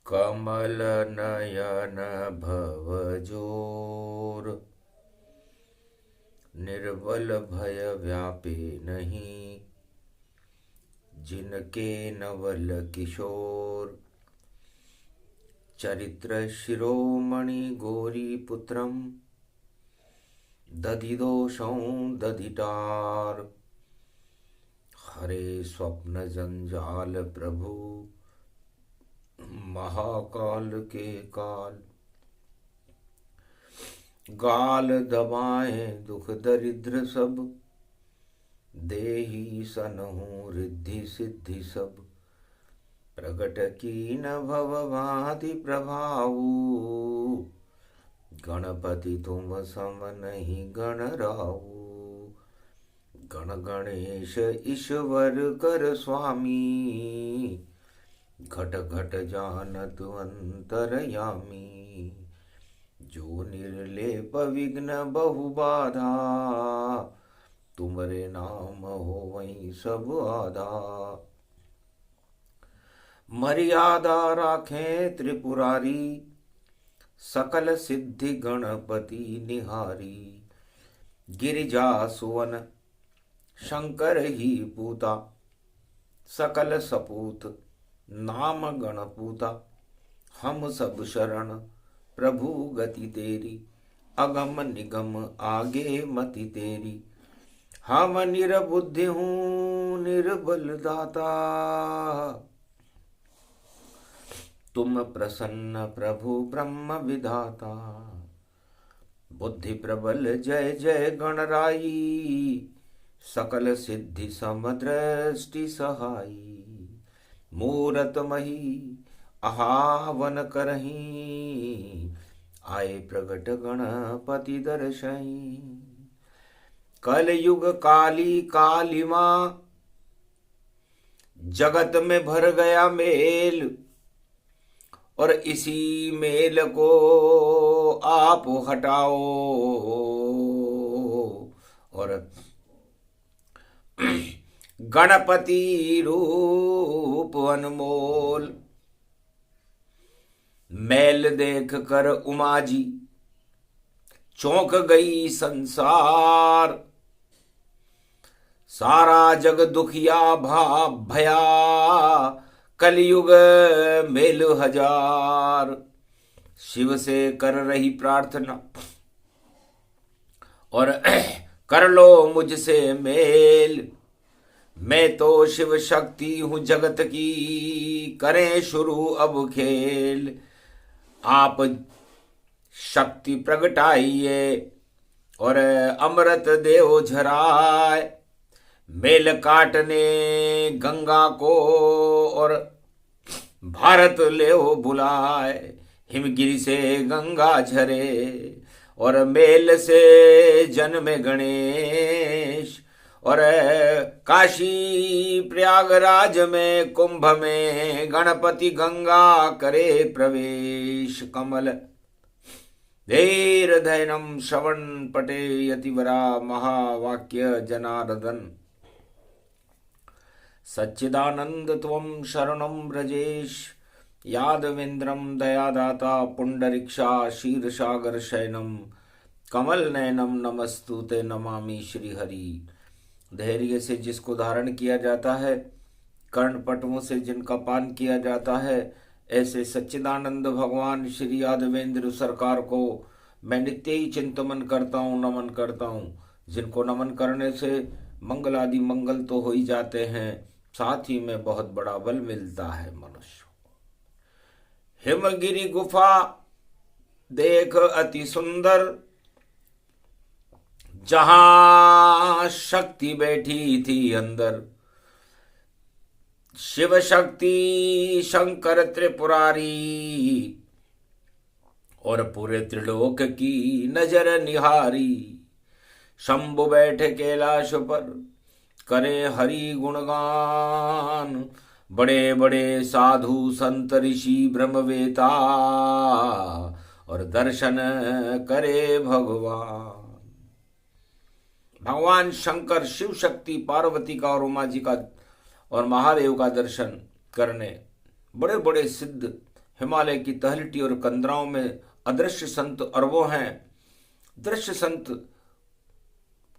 कमल नयन भवजोर, निर्बल भय व्यापे नहीं। जिनके नवल किशोर, चरित्र शिरोमणि गौरी पुत्रम। दधिदोषं दधिटार, हरे स्वप्न जंजाल प्रभु। महाकाल के काल, गाल दबाए दुख दरिद्र सब। देहि सनहु रिद्धि सिद्धि सब। प्रगट कीन भव भांति प्रभाऊ। गणपति तुम सम नहीं गण राऊ। गण गणेश ईश्वर कर स्वामी। घट घट जानत अंतरयामी। जो निर्लेप विघ्न बहु बाधा। तुमरे नाम हो वही सब आधा। मर्यादा राखें त्रिपुरारी। सकल सिद्धि गणपति निहारी। गिरिजा सुवन शंकर ही पूता। सकल सपूत नाम गणपूता। हम सब शरण प्रभु गति तेरी। अगम निगम आगे मति तेरी। हम निरबुद्धि हूँ निर्बल दाता। तुम प्रसन्न प्रभु ब्रह्म विधाता। बुद्धि प्रबल जय जय गणराई। सकल सिद्धि समदृष्टि सहाई। मूरत मही आहावन करही। आए प्रगट गणपति दर्शई। कलयुग काली काली माँ। जगत में भर गया मेल। और इसी मेल को आप हटाओ। और गणपति रूप अनमोल। मैल देख कर उमा जी चौंक गई संसार। सारा जग दुखिया भया। कलयुग मेल हजार। शिव से कर रही प्रार्थना। और कर लो मुझसे मेल। मैं तो शिव शक्ति हूँ जगत की। करें शुरू अब खेल। आप शक्ति प्रगटाइए। और अमृत देव झराए। मेल काटने गंगा को। और भारत ले बुलाए। हिमगिरी से गंगा झरे। और मेल से जन्मे गणेश। और काशी प्रयागराज में कुंभ में गणपति गंगा करे प्रवेश। कमल धैर्यनम श्रवण पटे यतिवरा महावाक्य जनार्दन। सच्चिदानंद त्वं शरणं व्रजेश। यादवेन्द्रं दयादाता पुंडरीक्षा क्षीरसागर शयनम। कमल नयनम नमस्तुते नमामि श्रीहरि। धैर्य से जिसको धारण किया जाता है, कर्णपटुओं से जिनका पान किया जाता है, ऐसे सच्चिदानंद भगवान श्री यादवेंद्र सरकार को मैं नित्य ही चिंतन करता हूँ, नमन करता हूँ। जिनको नमन करने से मंगल आदि मंगल तो हो ही जाते हैं, साथ ही में बहुत बड़ा बल मिलता है मनुष्य। हिमगिरी गुफा देख अति सुंदर। जहां शक्ति बैठी थी अंदर। शिव शक्ति शंकर त्रिपुरारी। और पूरे त्रिलोक की नजर निहारी। शंभु बैठे कैलाश पर करे हरि गुणगान। बड़े बड़े साधु संत ऋषि ब्रह्मवेता। और दर्शन करे भगवान। भगवान शंकर शिव शक्ति पार्वती का और उमा जी का और महादेव का दर्शन करने। बड़े बड़े सिद्ध हिमालय की तलहटी और कंदराओं में अदृश्य संत अरबों हैं, दृश्य संत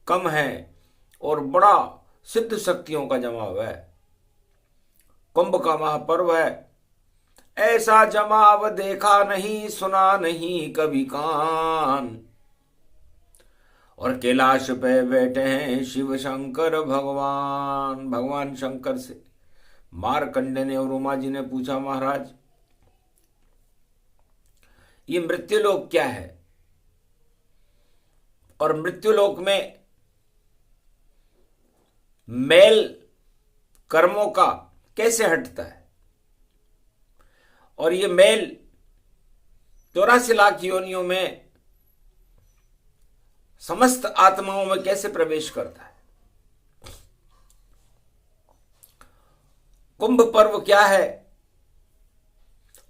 कम हैं और बड़ा सिद्ध शक्तियों का जमाव है। कुंभ का महापर्व है, ऐसा जमाव देखा नहीं सुना नहीं कभी कान। और कैलाश पे बैठे हैं शिव शंकर भगवान। भगवान शंकर से मारकंडे ने और उमा जी ने पूछा, महाराज ये मृत्युलोक क्या है और मृत्युलोक में मैल कर्मों का कैसे हटता है, और ये मैल 84 लाख योनियों में समस्त आत्माओं में कैसे प्रवेश करता है। कुंभ पर्व क्या है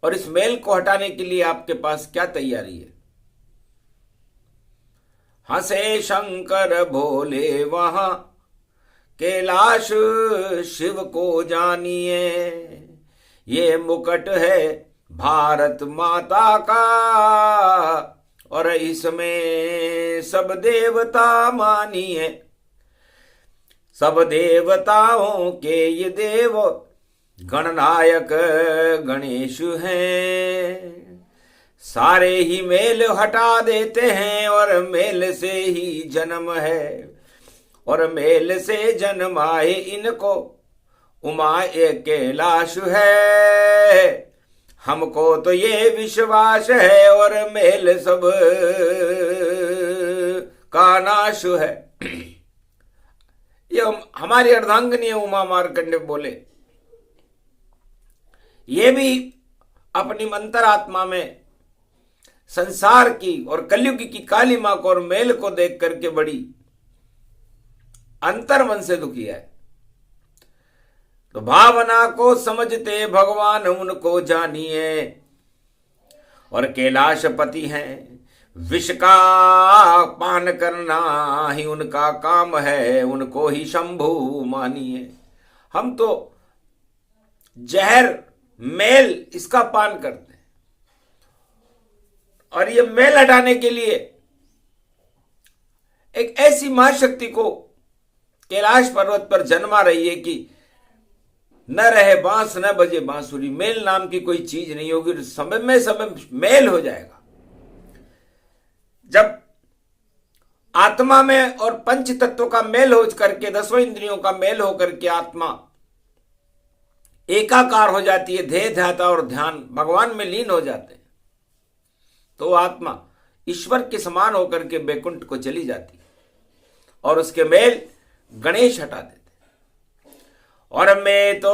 और इस मैल को हटाने के लिए आपके पास क्या तैयारी है। हंसे शंकर भोले वहां कैलाश शिव को जानिए, ये मुकुट है भारत माता का और इसमें सब देवता मानिए। सब देवताओं के ये देव गणनायक गणेश हैं, सारे ही मेल हटा देते हैं और मेल से ही जन्म है, और मेल से जन्म आए इनको उमा एक कैलाश है। हमको तो ये विश्वास है और मेल सब का नाश है। ये हमारी अर्धांगिनी उमा मार्कंडे बोले, ये भी अपनी मंतरात्मा में संसार की और कलयुग की काली मां को और मेल को देख करके बड़ी अंतर मन से दुखी है। तो भावना को समझते भगवान उनको जानिए, और कैलाशपति हैं, विष का पान करना ही उनका काम है, उनको ही शंभु मानिए। हम तो जहर मेल इसका पान करते हैं, और ये मेल हटाने के लिए एक ऐसी महाशक्ति को कैलाश पर्वत पर जन्मा रही है कि न रहे बांस न बजे बांसुरी। मेल नाम की कोई चीज नहीं होगी, समय में समय मेल हो जाएगा। जब आत्मा में और पंच तत्वों का मेल हो करके, 10 इंद्रियों का मेल हो करके आत्मा एकाकार हो जाती है, ध्येय ध्याता और ध्यान भगवान में लीन हो जाते हैं, तो आत्मा ईश्वर के समान होकर के बैकुंठ को चली जाती है, और उसके मेल गणेश हटा देते। और मैं तो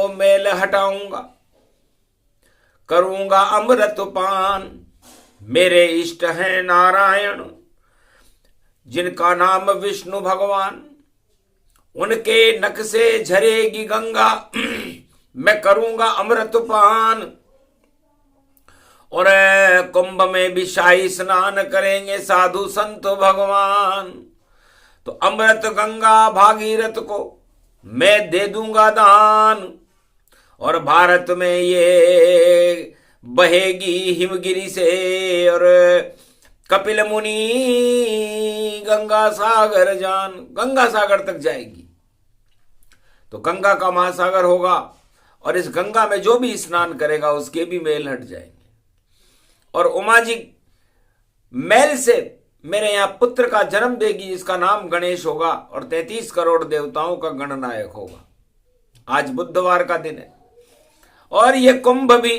मेल हटाऊंगा, करूंगा अमृत पान, मेरे इष्ट हैं नारायण जिनका नाम विष्णु भगवान, उनके नख से झरेगी गंगा, मैं करूंगा अमृत पान। और कुंभ में भी शाही स्नान करेंगे साधु संत भगवान, तो अमृत गंगा भागीरथ को मैं दे दूंगा दान, और भारत में ये बहेगी हिमगिरी से, और कपिल मुनि गंगा सागर जान, गंगा सागर तक जाएगी। तो गंगा का महासागर होगा, और इस गंगा में जो भी स्नान करेगा उसके भी मेल हट जाएंगे। और उमा जी मैल से मेरे यहां पुत्र का जन्म देगी जिसका नाम गणेश होगा, और 33 करोड़ देवताओं का गणनायक होगा। आज बुधवार का दिन है, और ये कुंभ भी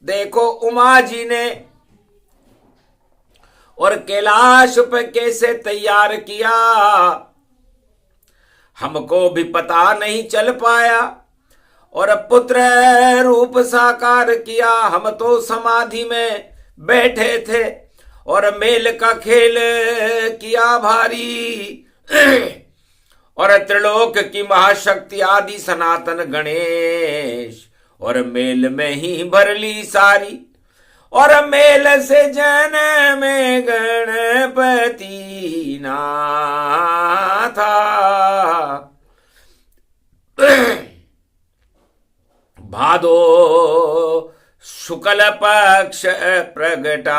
देखो उमा जी ने और कैलाश पे कैसे तैयार किया, हमको भी पता नहीं चल पाया, और पुत्र रूप साकार किया। हम तो समाधि में बैठे थे और मेल का खेल किया भारी, और त्रिलोक की महाशक्ति आदि सनातन गणेश, और मेल में ही भर ली सारी, और मेल से जन में गणपति नाथा। भादो शुक्ल पक्ष प्रगटाता,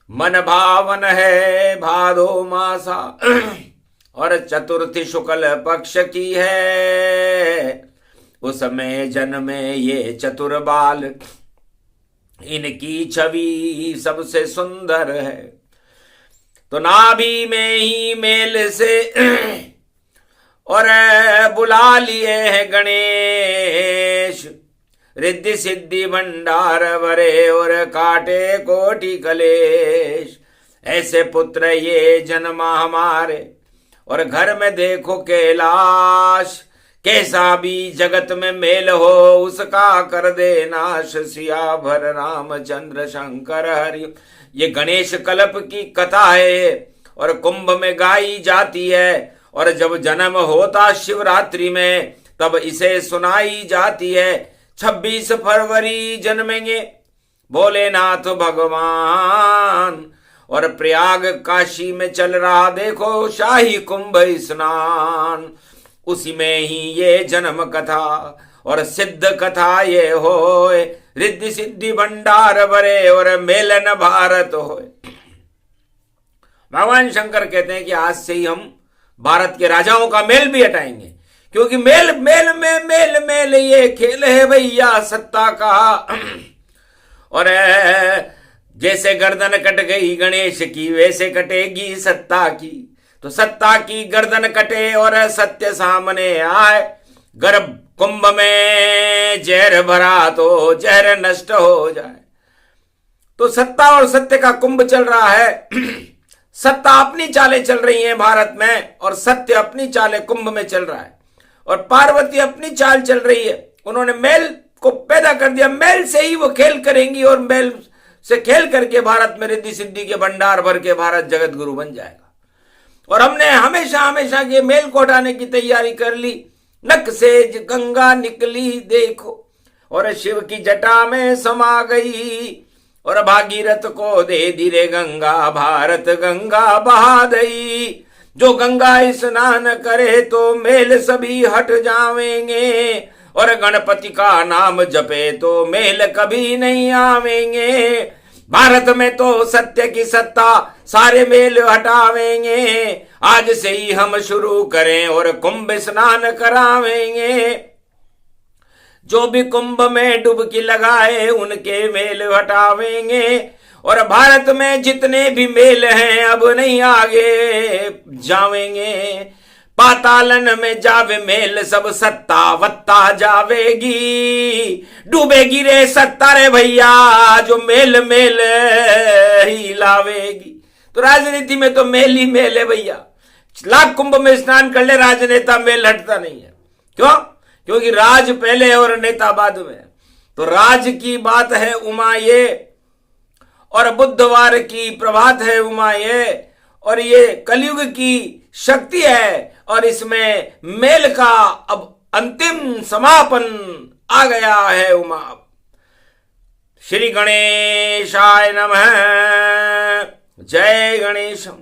मन भावन है भादो मासा, और चतुर्थी शुक्ल पक्ष की है। उसमें जन्मे ये चतुर बाल, इनकी छवि सबसे सुंदर है। तो नाभि में ही मेल से और बुला लिए हैं गणेश, रिद्धि सिद्धि भंडार भरे और काटे कोटि कलेश। ऐसे पुत्र ये जन्मा हमारे, और घर में देखो कैलाश। कैसा भी जगत में मेल हो उसका कर दे नाश, सिया भर रामचंद्र शंकर हरि। ये गणेश कल्प की कथा है और कुंभ में गाई जाती है। और जब जन्म होता शिवरात्रि में तब इसे सुनाई जाती है। 26 फरवरी जन्मेंगे भोलेनाथ भगवान, और प्रयाग काशी में चल रहा देखो शाही कुंभ स्नान। उसी में ही ये जन्म कथा और सिद्ध कथा ये होए, रिद्धि सिद्धि भंडार भरे और मेलन भारत होए। भगवान शंकर कहते हैं कि आज से ही हम भारत के राजाओं का मेल भी हटाएंगे, क्योंकि मेल मेल में मेल मेल ये खेल है भैया सत्ता का। और जैसे गर्दन कट गई गणेश की, वैसे कटेगी सत्ता की। तो सत्ता की गर्दन कटे और सत्य सामने आए। गर्भ कुंभ में जहर भरा तो जहर नष्ट हो जाए। तो सत्ता और सत्य का कुंभ चल रहा है। सत्ता अपनी चालें चल रही हैं भारत में, और सत्य अपनी चालें कुंभ में चल रहा है। और पार्वती अपनी चाल चल रही है। उन्होंने मेल को पैदा कर दिया, मेल से ही वो खेल करेंगी, और मेल से खेल करके भारत में रिद्धि सिद्धि के भंडार भर के भारत जगत गुरु बन जाएगा। और हमने हमेशा हमेशा के मेल को हटाने की तैयारी कर ली। नक से गंगा निकली देखो, और शिव की जटा में समा गई। और भागीरथ को दे धीरे गंगा, भारत गंगा बहा दई। जो गंगा स्नान करे तो मेल सभी हट जावेंगे, और गणपति का नाम जपे तो मेल कभी नहीं आवेंगे। भारत में तो सत्य की सत्ता सारे मेल हटावेंगे। आज से ही हम शुरू करें और कुंभ स्नान करावेंगे। जो भी कुंभ में डुबकी लगाए उनके मेल हटावेंगे। और भारत में जितने भी मेल हैं अब नहीं आगे जावेंगे। पातालन में जावे मेल सब सत्ता वत्ता जावेगी। डूबेगी रे सत्ता रे भैया जो मेल मेल ही लावेगी। तो राजनीति में तो मेल ही मेल है भैया। लाख कुंभ में स्नान कर ले, राजनेता मेल हटता नहीं है। क्यों? क्योंकि राज पहले और नेता बाद में। तो राज की बात है उमा ये, और बुधवार की प्रभात है उमा ये, और ये कलयुग की शक्ति है। और इसमें मेल का अब अंतिम समापन आ गया है उमा। श्री गणेशाय नमः। जय गणेशम।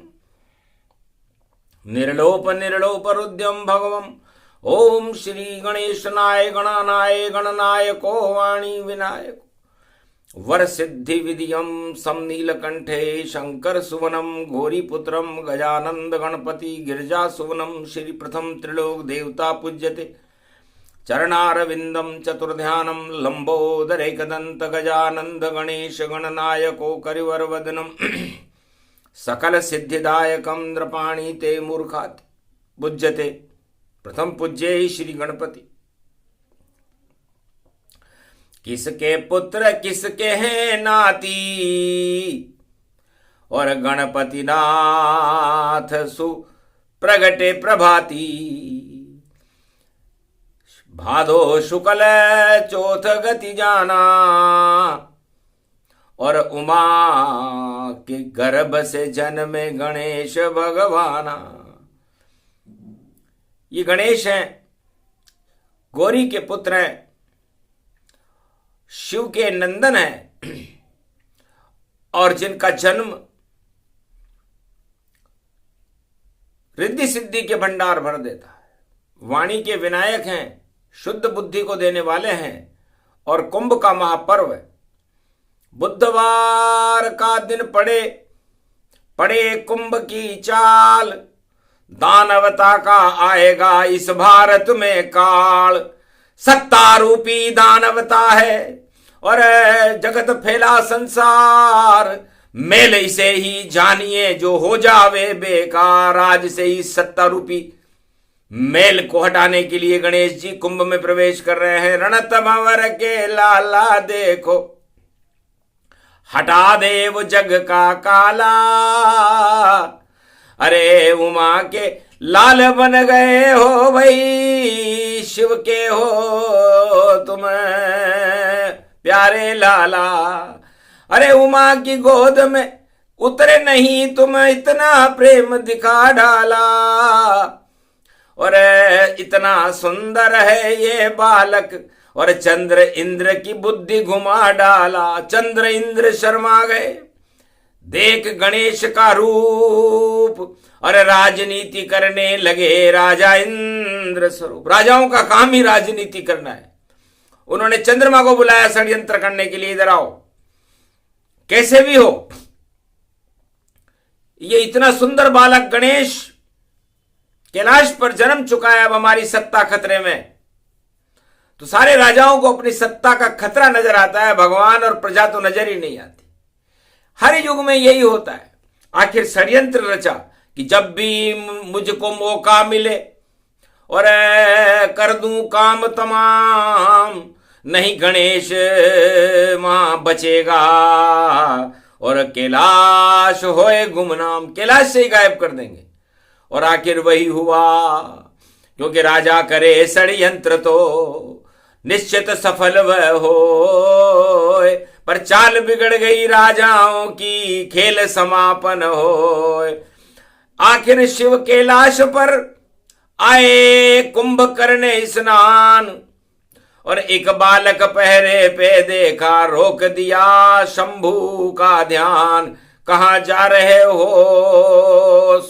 निर्लोप निर्लोप रुद्यम भगवम। ओम श्री गणेशनाय गणानाय गणनायको वाणी विनायक। वर सिद्धि विधियम समनीलकंठे शंकर सुवनम घोरीपुत्रम गजानंद गणपति गिरिजा सुवनम। श्री प्रथम त्रिलोक देवता पूज्यते। चरणारविंदम चतुर्ध्यानम लंबोदरेकदंत गजानंद गणेश गणनायको करिवर वदनम। सकल सिद्धिदायकम नृपाणी ते मूर्खात् पूज्यते। प्रथम पूज्य श्री गणपति। किसके पुत्र किसके हैं नाती, और गणपति नाथ सु प्रगटे प्रभाती। भादो शुक्ल चौथ गति जाना, और उमा के गर्भ से जन्मे गणेश भगवाना। ये गणेश हैं, गौरी के पुत्र हैं, शिव के नंदन हैं, और जिनका जन्म रिद्धि सिद्धि के भंडार भर देता है। वाणी के विनायक हैं, शुद्ध बुद्धि को देने वाले हैं और कुंभ का महापर्व है। बुधवार का दिन पड़े कुंभ की चाल, दानवता का आएगा इस भारत में काल। सत्ता रूपी दानवता है और जगत फैला संसार, मेल इसे ही जानिए जो हो जावे बेकार। आज से ही सत्ता रूपी मेल को हटाने के लिए गणेश जी कुंभ में प्रवेश कर रहे हैं। रणत भंवर के लाला देखो, हटा दे वो जग का काला। अरे उमा के लाल बन गए हो भाई, शिव के हो तुम प्यारे लाला। अरे उमा की गोद में उतरे नहीं तुम, इतना प्रेम दिखा डाला। और इतना सुंदर है ये बालक, और चंद्र इंद्र की बुद्धि घुमा डाला। चंद्र इंद्र शर्मा गए देख गणेश का रूप, और राजनीति करने लगे राजा इंद्र स्वरूप। राजाओं का काम ही राजनीति करना है। उन्होंने चंद्रमा को बुलाया षड्यंत्र करने के लिए, इधर आओ, कैसे भी हो ये इतना सुंदर बालक गणेश कैलाश पर जन्म चुका है, अब हमारी सत्ता खतरे में। तो सारे राजाओं को अपनी सत्ता का खतरा नजर आता है, भगवान और प्रजा तो नजर ही नहीं आती। हर युग में यही होता है। आखिर षड्यंत्र रचा कि जब भी मुझको मौका मिले और कर दूं काम तमाम, नहीं गणेश मां बचेगा और कैलाश होए गुमनाम। कैलाश से ही गायब कर देंगे। और आखिर वही हुआ, क्योंकि राजा करे षड्यंत्र तो निश्चित सफल वह हो। पर चाल बिगड़ गई राजाओं की, खेल समापन हो। आखिर शिव कैलाश पर आए कुंभ करने स्नान, और एक बालक पहरे पे देखा, रोक दिया शंभू का ध्यान। कहां जा रहे हो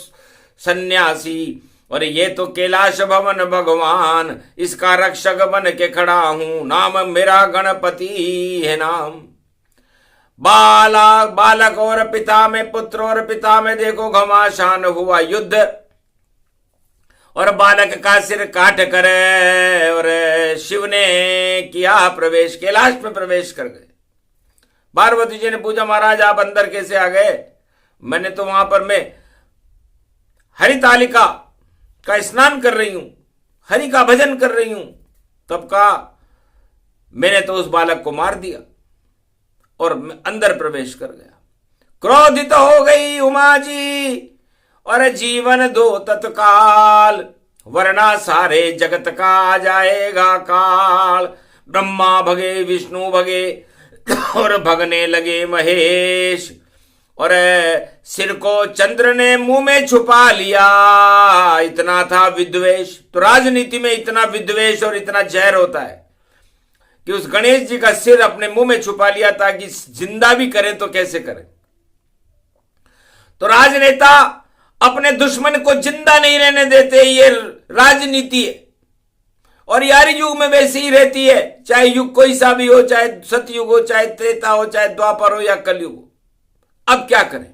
सन्यासी? और ये तो कैलाश भवन भगवान, इसका रक्षक बन के खड़ा हूं, नाम मेरा गणपति है नाम। बालक और पिता में, पुत्र और पिता में देखो घमासान हुआ युद्ध, और बालक का सिर काट कर और शिव ने किया प्रवेश, कैलाश में प्रवेश कर गए। पार्वती जी ने पूछा, महाराज आप अंदर कैसे आ गए? मैंने तो वहां पर मैं हरितालिका का स्नान कर रही हूं, हरि का भजन कर रही हूं। तब कहा, मैंने तो उस बालक को मार दिया और अंदर प्रवेश कर गया। क्रोधित हो गई उमा जी, और जीवन दो तत्काल, वरना सारे जगत का आ जाएगा काल। ब्रह्मा भगे, विष्णु भगे, और भगने लगे महेश, और सिर को चंद्र ने मुंह में छुपा लिया। इतना था विद्वेष। तो राजनीति में इतना विद्वेष और इतना जहर होता है कि उस गणेश जी का सिर अपने मुंह में छुपा लिया, ताकि जिंदा भी करें तो कैसे करें। तो राजनेता अपने दुश्मन को जिंदा नहीं रहने देते, ये राजनीति है। और यार युग में वैसी ही रहती है, चाहे युग कोई सा भी हो, चाहे सतयुग हो, चाहे त्रेता हो, चाहे द्वापर हो या कलयुग हो। अब क्या करें?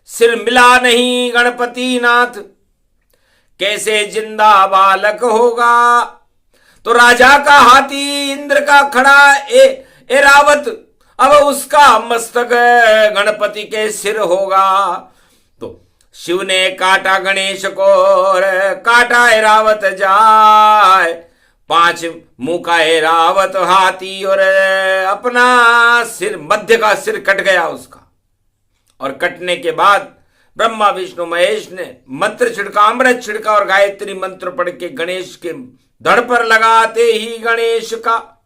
सिर मिला नहीं गणपति नाथ, कैसे जिंदा बालक होगा। तो राजा का हाथी इंद्र का खड़ा एरावत, अब उसका मस्तक गणपति के सिर होगा। तो शिव ने काटा गणेश को, और काटा एरावत जाए। 5 मुंह का एरावत हाथी, और अपना सिर, मध्य का सिर कट गया उसका। और कटने के बाद ब्रह्मा विष्णु महेश ने मंत्र छिड़का, अमृत छिड़का, और गायत्री मंत्र पढ़ के गणेश के धड़ पर लगाते ही गणेश का,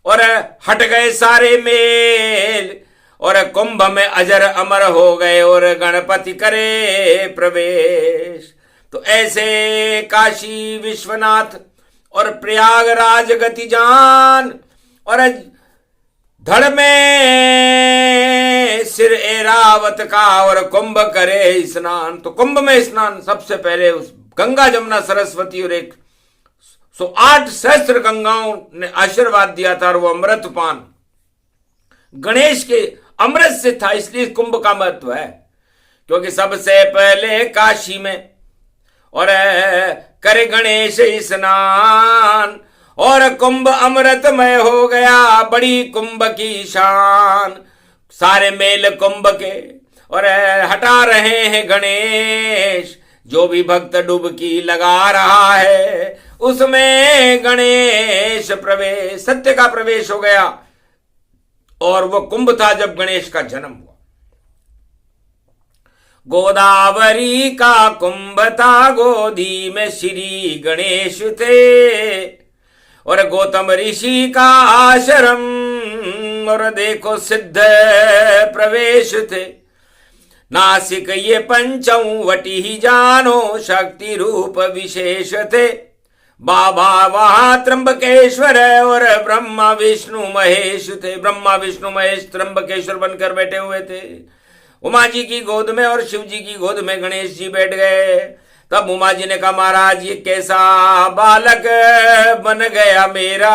और हट गए सारे मेल, और कुंभ में अजर अमर हो गए, और गणपति करे प्रवेश। तो ऐसे काशी विश्वनाथ और प्रयागराज गति जान, और धड़ में सिर एरावत का, और कुंभ करे स्नान। तो कुंभ में स्नान सबसे पहले उस गंगा जमुना सरस्वती और एक सो 8 सहस्त्र गंगाओं ने आशीर्वाद दिया था और वो अमृतपान गणेश के अमृत से था, इसलिए कुंभ का महत्व है। क्योंकि सबसे पहले काशी में और करे गणेश स्नान और कुंभ अमृतमय हो गया, बड़ी कुंभ की शान। सारे मेल कुंभ के और हटा रहे हैं गणेश, जो भी भक्त डुबकी लगा रहा है उसमें गणेश प्रवेश, सत्य का प्रवेश हो गया। और वो कुंभ था जब गणेश का जन्म हुआ। गोदावरी का कुंभ था, गोदी में श्री गणेश थे और गौतम ऋषि का आश्रम और देखो सिद्ध प्रवेश थे। नासिक ये पंचवटी ही जानो, शक्ति रूप विशेष थे। बाबा वहां त्र्यंबकेश्वर और ब्रह्मा विष्णु महेश थे। ब्रह्मा विष्णु महेश त्र्यंबकेश्वर बनकर बैठे हुए थे। उमा जी की गोद में और शिव जी की गोद में गणेश जी बैठ गए। तब उमा जी ने कहा, महाराज ये कैसा बालक बन गया मेरा,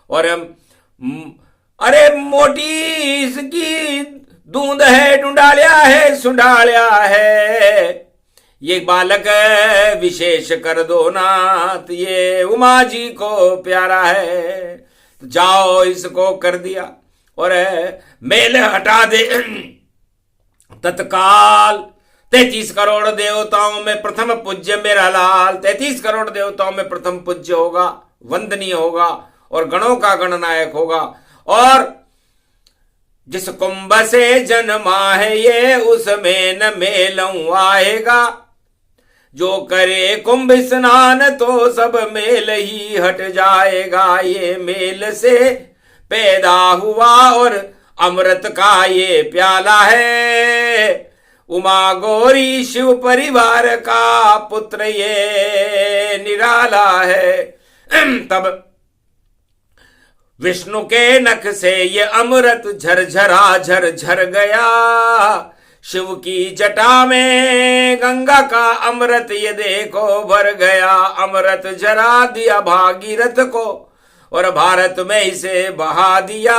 और अरे मोटी इसकी दूध है, डुंडालिया है, सुंडालिया है, ये बालक विशेष कर दो नाथ, ये उमा जी को प्यारा है। तो जाओ इसको कर दिया और मेल हटा दे। तत्काल 33 करोड़ देवताओं में प्रथम पूज्य मेरा लाल, 33 करोड़ देवताओं में प्रथम पूज्य होगा, वंदनीय होगा और गणों का गणनायक होगा। और जिस कुंभ से जन्मा है ये, उसमें न मेलऊ आएगा। जो करे कुंभ स्नान तो सब मेल ही हट जाएगा। ये मेल से पैदा हुआ और अमृत का ये प्याला है। उमा गौरी शिव परिवार का पुत्र ये निराला है। तब विष्णु के नख से ये अमृत झरझरा झरझर गया। शिव की जटा में गंगा का अमृत ये देखो भर गया। अमृत जरा दिया भागीरथ को और भारत में इसे बहा दिया।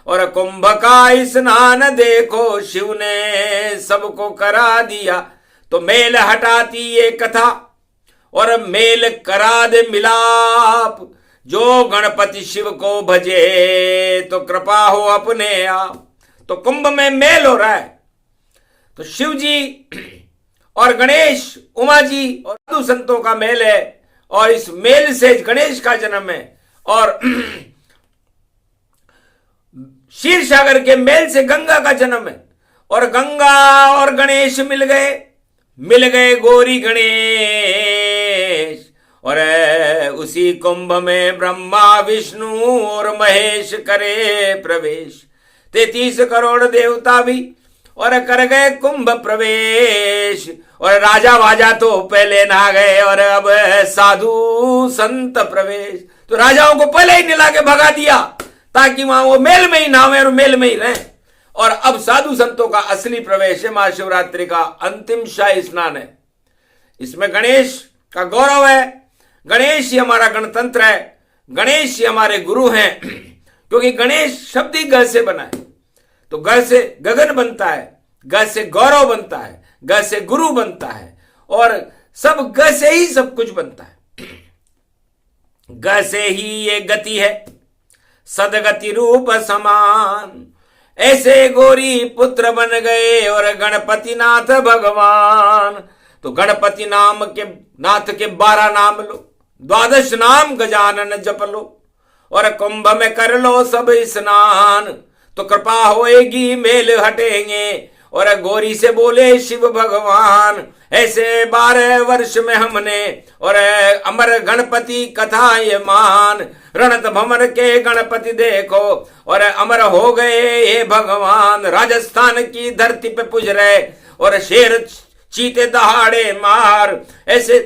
और कुंभ का स्नान देखो शिव ने सबको करा दिया। तो मेल हटाती ये कथा और मेल करा दे मिलाप। जो गणपति शिव को भजे तो कृपा हो अपने आप। तो कुंभ में मेल हो रहा है। तो शिव जी और गणेश, उमा जी और साधु संतों का मेल है और इस मेल से गणेश का जन्म है। और क्षीर सागर के मेल से गंगा का जन्म है। और गंगा और गणेश मिल गए गौरी गणेश। और उसी कुंभ में ब्रह्मा विष्णु और महेश करे प्रवेश। 33 करोड़ देवता भी और कर गए कुंभ प्रवेश। और राजा वाजा तो पहले ना गए और अब साधु संत प्रवेश। तो राजाओं को पहले ही निला के भगा दिया ताकि वहां वो मेल में ही नावे और मेल में ही रहे। और अब साधु संतों का असली प्रवेश है। महाशिवरात्रि का अंतिम शाही स्नान है। इसमें गणेश का गौरव है। गणेश ही हमारा गणतंत्र है। गणेश ही हमारे गुरु हैं। क्योंकि गणेश शब्द ही ग से बना है। तो ग से गगन बनता है, ग से गौरव बनता है, ग से गुरु बनता है और सब ग से ही सब कुछ बनता है। ग से ही ये गति है, सदगति रूप समान। ऐसे गौरी पुत्र बन गए और गणपति नाथ भगवान। तो गणपति नाम के नाथ के 12 नाम लो, 12 नाम गजानन जप लो और कुंभ में कर लो सब स्नान। तो कृपा होएगी मेल हटेंगे। और गौरी से बोले शिव भगवान, ऐसे 12 वर्ष में हमने और अमर गणपति कथा ये मान। रणत भमर के गणपति देखो और अमर हो गए ये भगवान। राजस्थान की धरती पे पूज रहे और शेर चीते दहाड़े मार। ऐसे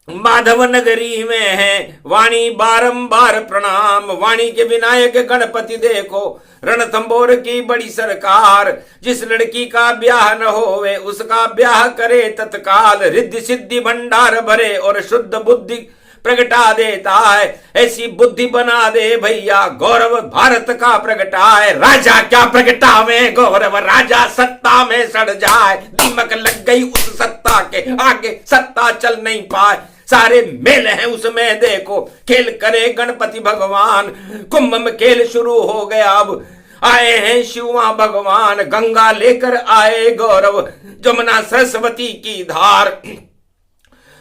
माधव नगरी में है वाणी बारंबार प्रणाम। वाणी के विनायक गणपति देखो रणथंबोर की बड़ी सरकार। जिस लड़की का ब्याह न होवे उसका ब्याह करे तत्काल। रिद्धि सिद्धि भंडार भरे और शुद्ध बुद्धि प्रगटा देता है। ऐसी बुद्धि बना दे भैया गौरव भारत का प्रगटाए। राजा क्या प्रगटावे गौरव राजा सत्ता में सड़ जाए। दीमक लग गई उस सत्ता के आगे सत्ता चल नहीं पाए। सारे मेल हैं उसमें देखो खेल करे गणपति भगवान। कुंभ में खेल शुरू हो गया अब आए हैं शिवा भगवान। गंगा लेकर आए गौरव जमुना सरस्वती की धार।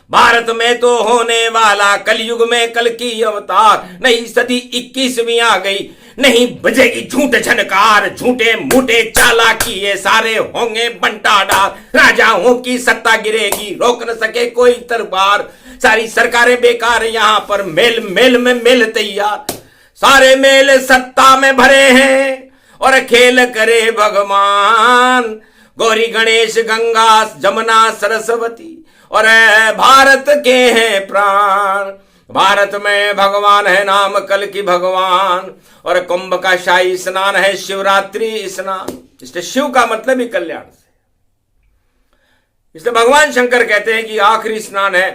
भारत में तो होने वाला कलयुग में कल की अवतार। नई सदी 21वीं आ गई नहीं बजेगी झूठ झनकार। झूठे मूठे चालाकी ये सारे होंगे बंटाडार। राजाओं की सत्ता गिरेगी रोक न सके कोई तरबार। सारी सरकारें बेकार यहाँ पर मेल मेल में मेल तैयार। सारे मेल सत्ता में भरे हैं और खेल करे भगवान। गौरी गणेश गंगा जमुना सरस्वती और भारत के हैं प्राण। भारत में भगवान है नाम कल की भगवान। और कुंभ का शाही स्नान है शिवरात्रि स्नान। इसलिए शिव का मतलब ही कल्याण से। इसलिए भगवान शंकर कहते हैं कि आखिरी स्नान है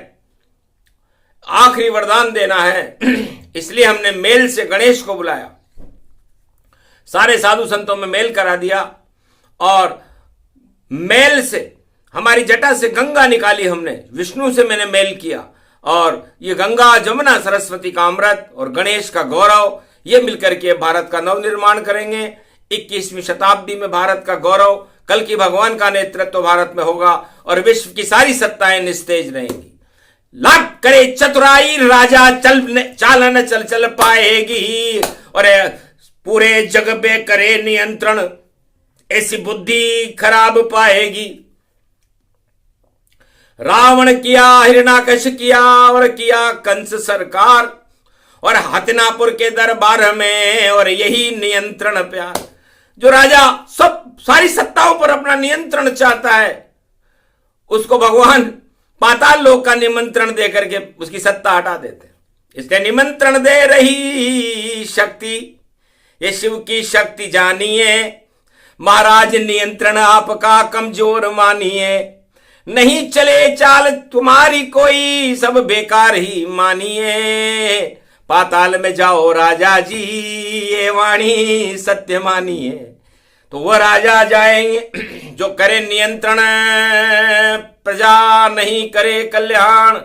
आखिरी वरदान देना है। इसलिए हमने मेल से गणेश को बुलाया। सारे साधु संतों में मेल करा दिया और मेल से हमारी जटा से गंगा निकाली हमने। विष्णु से मैंने मेल किया और ये गंगा जमुना सरस्वती का अमृत और गणेश का गौरव ये मिलकर के भारत का नवनिर्माण करेंगे। 21वीं शताब्दी में भारत का गौरव कल की भगवान का नेतृत्व भारत में होगा और विश्व की सारी सत्ताएं निस्तेज रहेंगी। लाभ करे चतुराई राजा चालन चल पाएगी और पूरे जग पे करे नियंत्रण ऐसी बुद्धि खराब पाएगी। रावण किया हिरणाकश किया और किया कंस सरकार और हतिनापुर के दरबार में और यही नियंत्रण प्यार। जो राजा सब सारी सत्ताओं पर अपना नियंत्रण चाहता है उसको भगवान पाताल लोक का निमंत्रण देकर के उसकी सत्ता हटा देते। इसलिए निमंत्रण दे रही शक्ति ये शिव की शक्ति जानिए। महाराज नियंत्रण आपका कमजोर मानिए। नहीं चले चाल तुम्हारी कोई सब बेकार ही मानिए। पाताल में जाओ राजा जी ये वाणी सत्य मानिए। तो वह राजा जाएंगे जो करे नियंत्रण प्रजा नहीं करे कल्याण।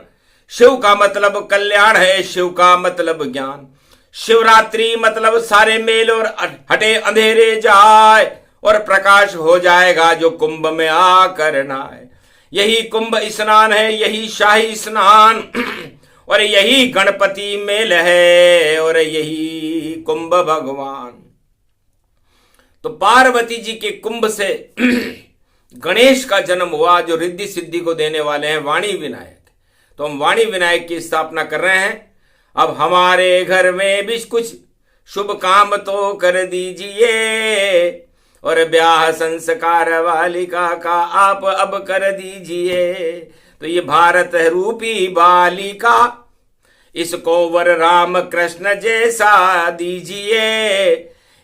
शिव का मतलब कल्याण है शिव का मतलब ज्ञान। शिवरात्रि मतलब सारे मेल और हटे अंधेरे जाए और प्रकाश हो जाएगा जो कुंभ में आकर नहाए। यही कुंभ स्नान है यही शाही स्नान और यही गणपति मेल है और यही कुंभ भगवान। तो पार्वती जी के कुंभ से गणेश का जन्म हुआ जो रिद्धि सिद्धि को देने वाले हैं वाणी विनायक। तो हम वाणी विनायक की स्थापना कर रहे हैं। अब हमारे घर में भी कुछ शुभ काम तो कर दीजिए और ब्याह संस्कार बालिका का आप अब कर दीजिए। तो ये भारत रूपी बालिका इसको वर राम कृष्ण जैसा दीजिए।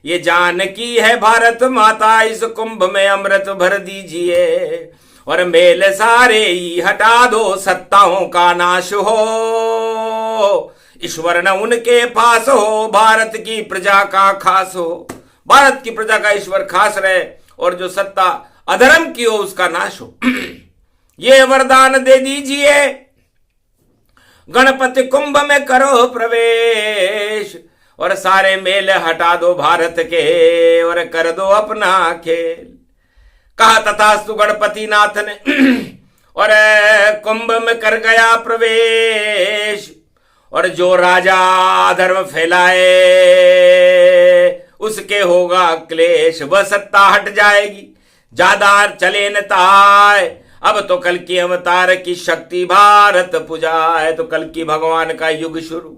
ये जानकी है भारत माता इस कुंभ में अमृत भर दीजिए। और मेल सारे ही हटा दो सत्ताओं का नाश हो। ईश्वर न उनके पास हो भारत की प्रजा का खास हो। भारत की प्रजा का ईश्वर खास रहे और जो सत्ता अधर्म की हो उसका नाश हो। ये वरदान दे दीजिए। गणपति कुंभ में करो प्रवेश और सारे मेल हटा दो भारत के और कर दो अपना खेल। कहा तथास्तु गणपति नाथ ने और कुंभ में कर गया प्रवेश। और जो राजा अधर्म फैलाए उसके होगा क्लेश। वह सत्ता हट जाएगी ज्यादा चले न ताय। अब तो कल की अवतार की शक्ति भारत पुजाए। तो कल की भगवान का युग शुरू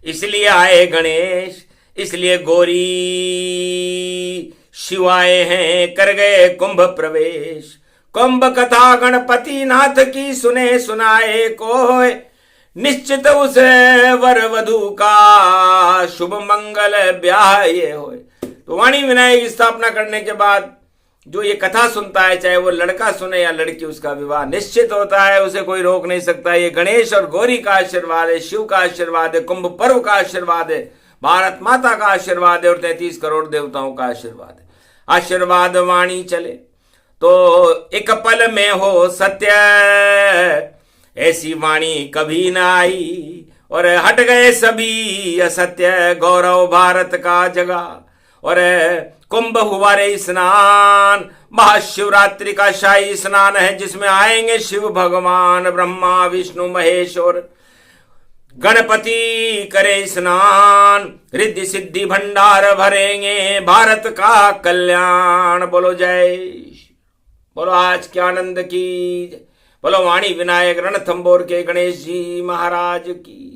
इसलिए आए गणेश। इसलिए गौरी शिवाए हैं कर गए कुंभ प्रवेश। कुंभ कथा गणपति नाथ की सुने सुनाए कोय। निश्चित उसे वर वधु का शुभ मंगल ब्याह ये होए। तो वाणी विनायक की स्थापना करने के बाद जो ये कथा सुनता है, चाहे वो लड़का सुने या लड़की, उसका विवाह निश्चित होता है, उसे कोई रोक नहीं सकता। ये गणेश और गौरी का आशीर्वाद है, शिव का आशीर्वाद है, कुंभ पर्व का आशीर्वाद है, भारत माता का आशीर्वाद है और 33 करोड़ देवताओं का आशीर्वाद है। आशीर्वाद वाणी चले तो एक पल में हो सत्य, ऐसी वाणी कभी ना आई और हट गए सभी असत्य, गौरव भारत का जगा। और कुंभ हुआ रे स्नान, महाशिवरात्रि का शाही स्नान है, जिसमें आएंगे शिव भगवान, ब्रह्मा विष्णु महेश और गणपति करे स्नान, रिद्धि सिद्धि भंडार भरेंगे, भारत का कल्याण। बोलो जय, बोलो आज के आनंद की, बोलो वाणी विनायक रणथंबोर के गणेश जी महाराज की।